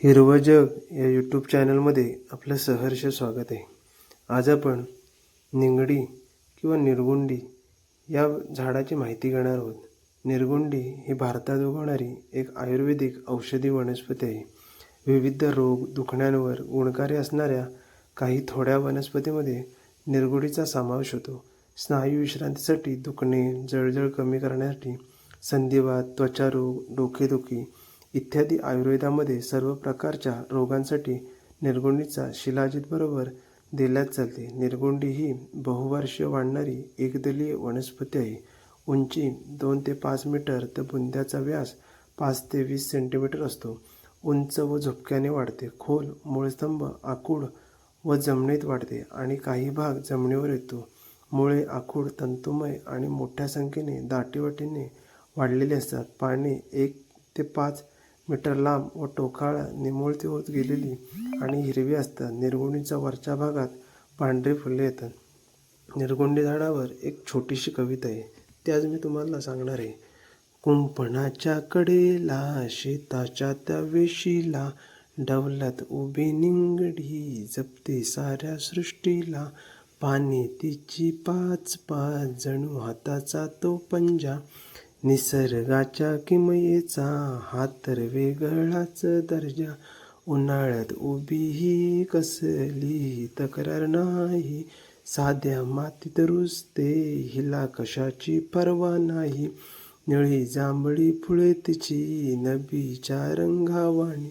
हिरवं जग या यूट्यूब चॅनलमध्ये आपलं सहर्ष स्वागत आहे. आज आपण निंगडी किंवा निरगुंडी या झाडाची माहिती घेणार आहोत. निरगुंडी ही भारतात उगवणारी एक आयुर्वेदिक औषधी वनस्पती आहे. विविध रोग दुखण्यांवर गुणकारी असणाऱ्या काही थोड्या वनस्पतीमध्ये निरगुडीचा समावेश होतो. स्नायू विश्रांतीसाठी, दुखणे, जळजळ कमी करण्यासाठी, संधिवात, त्वचारोग, डोकेदुखी इत्यादी आयुर्वेदामध्ये सर्व प्रकारच्या रोगांसाठी निरगुंडीचा शिलाजीतबरोबर दिल्याच चालते. निरगुंडी ही बहुवर्षीय वाढणारी एकदलीय वनस्पती आहे. उंची 2 ते 5 मीटर तर बुंध्याचा व्यास 5 ते 20 सेंटीमीटर असतो. उंच व झुपक्याने वाढते. खोल मूळस्तंभ आखूड व जमिनीत वाढते आणि काही भाग जमिनीवर येतो. मुळे आखूड, तंतुमय आणि मोठ्या संख्येने दाटीवाटीने वाढलेली असतात. पाने 1 ते 5 मीटर लांब व टोकाला निमुळती होत गेलेली आणि हिरवी असतात. निरगुंडीच्या वरच्या भागात पांढरी फुले येतात. निरगुंडी झाडावर एक छोटीशी कविता आहे, ती आज मी तुम्हाला सांगणार आहे. कुंपणाच्या कडेला शेताच्या त्या वेशीला डवलात उभी निंगडी जपते साऱ्या सृष्टीला. पाने तिची 5 जणू हाताचा तो पंजा. निसर्गाच्या किमयेचा हा तर वेगळाच दर्जा. उन्हाळ्यात उभी ही कसली तक्रार नाही. साध्या मातीत रुजते हिला कशाची पर्वा नाही. निळी जांभळी फुले तिची नभीच्या रंगावाणी.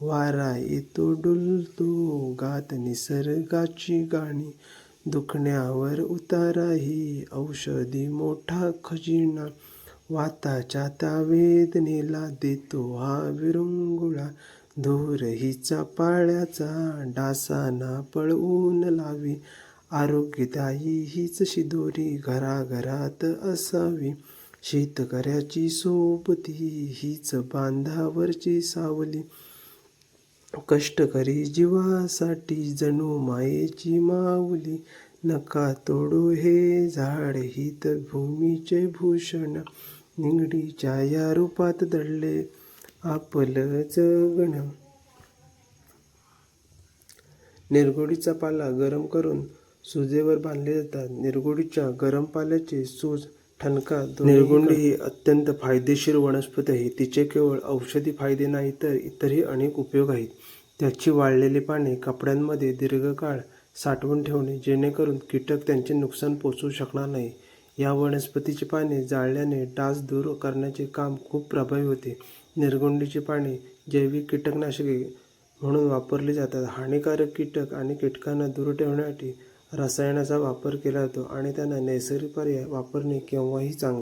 वारा येतो डुलतो गात निसर्गाची गाणी. दुखण्यावर उतारा ही औषधी मोठा खजिना. वाताच्या त्या वेदनेला देतो हा विरंगुळा. धूर हिचा पाळ्याचा डासांना पळवून लावी. आरोग्यदायी हीच शिदोरी घराघरात असावी. शेतकऱ्याची सोबती हीच बांधावरची सावली. कष्टकरी जीवासाठी जणू मायेची माऊली. नका तोडू हे झाड ही तर भूमीचे भूषण. निंगडीच्या या रूपात दडले आपलं जगणं. निरगुंडीचा पाला गरम करून सुजेवर बांधले जातात. निरगुंडीच्या गरम पाल्याचे सूज, ठणका निरगुंडी ही अत्यंत फायदेशीर वनस्पती आहे. तिचे केवळ औषधी फायदे नाही तर इतरही अनेक उपयोग आहेत. त्याची वाळलेली पाने कपड्यांमध्ये दीर्घकाळ साठवून ठेवणे, जेणेकरून कीटक त्यांचे नुकसान पोचवू शकणार नाही. या वनस्पतीची पाने जाळल्याने डास दूर करण्याचे काम खूप प्रभावी होते. निरगुंडीची पाने जैविक कीटकनाशके म्हणून वापरली जातात. हानिकारक कीटक आणि कीटकांना दूर ठेवण्यासाठी रसायनाचा वापर केला जातो आणि त्यांना नैसर्गिक पर्याय वापरणे केव्हाही चांगले.